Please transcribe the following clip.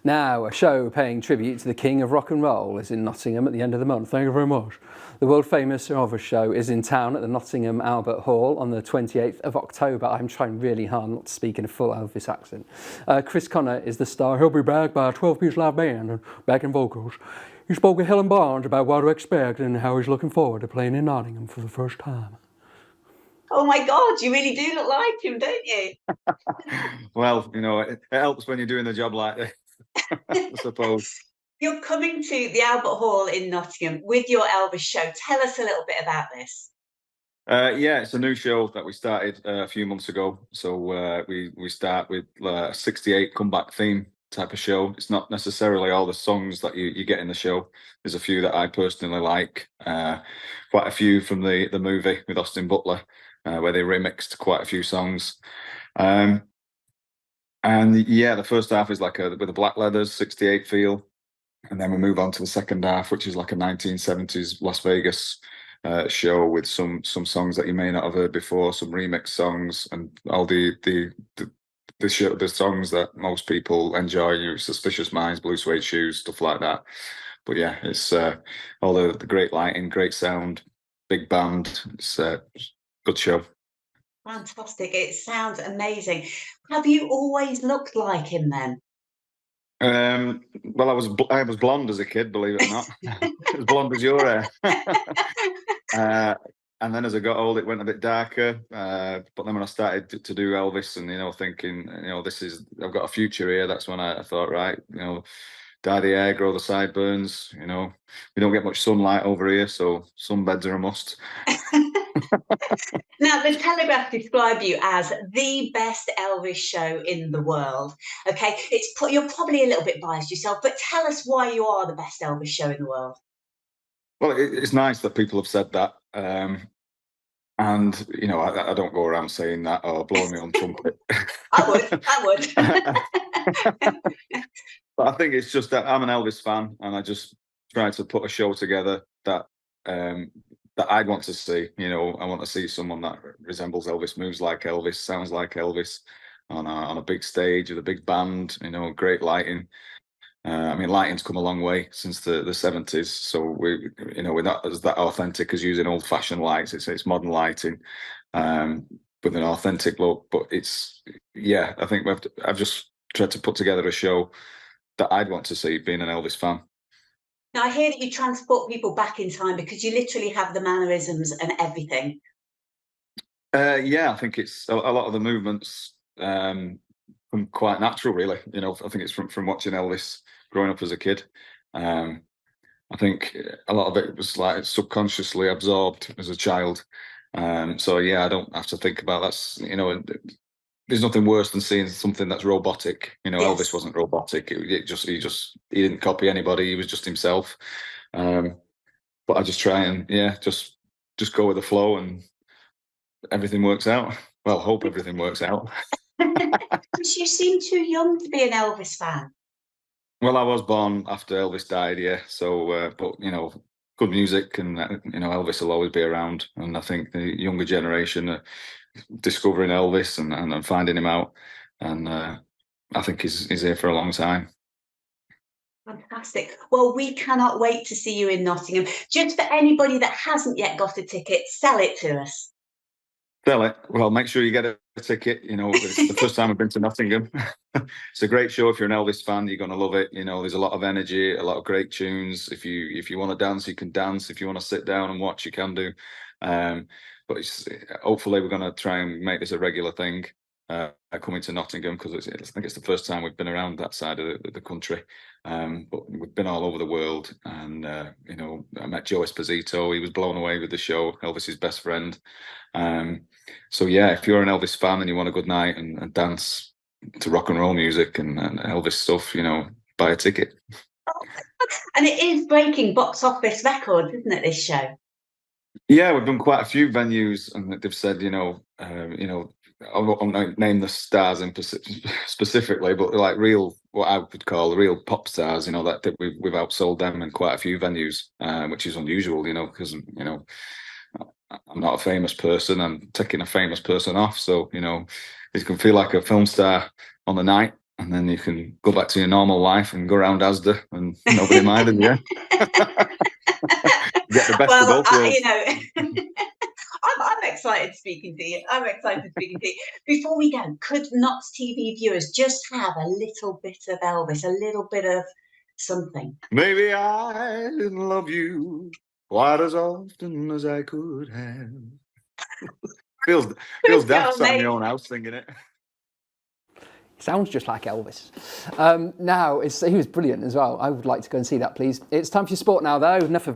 Now, a show paying tribute to the king of rock and roll is in Nottingham at the end of the month. Thank you very much. The world famous Elvis show is in town at the Nottingham Albert Hall on the 28th of October. I'm trying really hard not to speak in a full Elvis accent. Chris Connor is the star. He'll be backed by a 12-piece live band and backing vocals. He spoke with Helen Barnes about what to expect and how he's looking forward to playing in Nottingham for the first time. Oh my God, you really do look like him, don't you? Well, it helps when you're doing a job like this, I suppose. You're coming to the Albert Hall in Nottingham with your Elvis show. Tell us a little bit about this. Yeah, it's a new show that we started a few months ago. So we start with a 68 comeback theme type of show. It's not necessarily all the songs that you get in the show. There's a few that I personally like. Quite a few from the movie with Austin Butler, where they remixed quite a few songs. And yeah, the first half is like with the Black Leathers 68 feel. And then we move on to the second half, which is like a 1970s Las Vegas show with some songs that you may not have heard before, some remix songs, and all the songs that most people enjoy. Suspicious Minds, Blue Suede Shoes, stuff like that. But yeah, it's all the great lighting, great sound, big band. It's a good show. Fantastic. It sounds amazing. Have you always looked like him then? Well, I was blonde as a kid, believe it or not. As blonde as your hair. And then as I got old, it went a bit darker. But then when I started to do Elvis and, thinking, I've got a future here, that's when I thought, right, dye the hair, grow the sideburns. We don't get much sunlight over here, so sunbeds are a must. Now, the Telegraph describe you as the best Elvis show in the world. Okay, you're probably a little bit biased yourself, but tell us why you are the best Elvis show in the world. Well, it's nice that people have said that. And, I don't go around saying that or blowing me on trumpet. I would. But I think it's just that I'm an Elvis fan and I just try to put a show together that I'd want to see. I want to see someone that resembles Elvis, moves like Elvis, sounds like Elvis on a big stage with a big band, great lighting. Lighting's come a long way since the 70s. So we're not as that authentic as using old fashioned lights. It's modern lighting, with an authentic look. But I think I've just tried to put together a show that I'd want to see, being an Elvis fan. Now, I hear that you transport people back in time because you literally have the mannerisms and everything. Yeah, I think it's a lot of the movements from quite natural, really. I think it's from watching Elvis growing up as a kid. I think a lot of it was like subconsciously absorbed as a child. So yeah, I don't have to think about that. There's nothing worse than seeing something that's robotic. Yes. Elvis wasn't robotic. He didn't copy anybody. He was just himself. But I just try and just go with the flow, and everything works out. Well, hope everything works out. You seem too young to be an Elvis fan. Well, I was born after Elvis died, yeah. So, but good music, and Elvis will always be around. And I think the younger generation are discovering Elvis and finding him out, and I think he's here for a long time. Fantastic. Well, we cannot wait to see you in Nottingham. Just for anybody that hasn't yet got a ticket, sell it to us. Sell it. Well, make sure you get a ticket. It's the first time I've been to Nottingham. It's a great show. If you're an Elvis fan, you're going to love it. There's a lot of energy, a lot of great tunes. If you want to dance, you can dance. If you want to sit down and watch, you can do. But hopefully we're going to try and make this a regular thing, coming to Nottingham, because I think it's the first time we've been around that side of the country. But we've been all over the world, and I met Joe Esposito. He was blown away with the show, Elvis's best friend. So yeah, if you're an Elvis fan and you want a good night and dance to rock and roll music and Elvis stuff, buy a ticket. And it is breaking box office records, isn't it, this show? Yeah, we've done quite a few venues, and they've said, I won't name the stars specifically, but like what I would call real pop stars, that we've outsold them in quite a few venues, which is unusual, because I'm not a famous person. I'm taking a famous person off, so you can feel like a film star on the night. and then you can go back to your normal life and go around Asda and nobody minded you. Get the best of Well, both worlds. you know, I'm excited speaking to you. I'm excited speaking to you. Before we go, could Knots TV viewers just have a little bit of Elvis, a little bit of something? Maybe I didn't love you quite as often as I could have. feels daft sat in mate. your own house singing it. Sounds just like Elvis. Now, he was brilliant as well. I would like to go and see that, please. It's time for your sport now, though. Enough of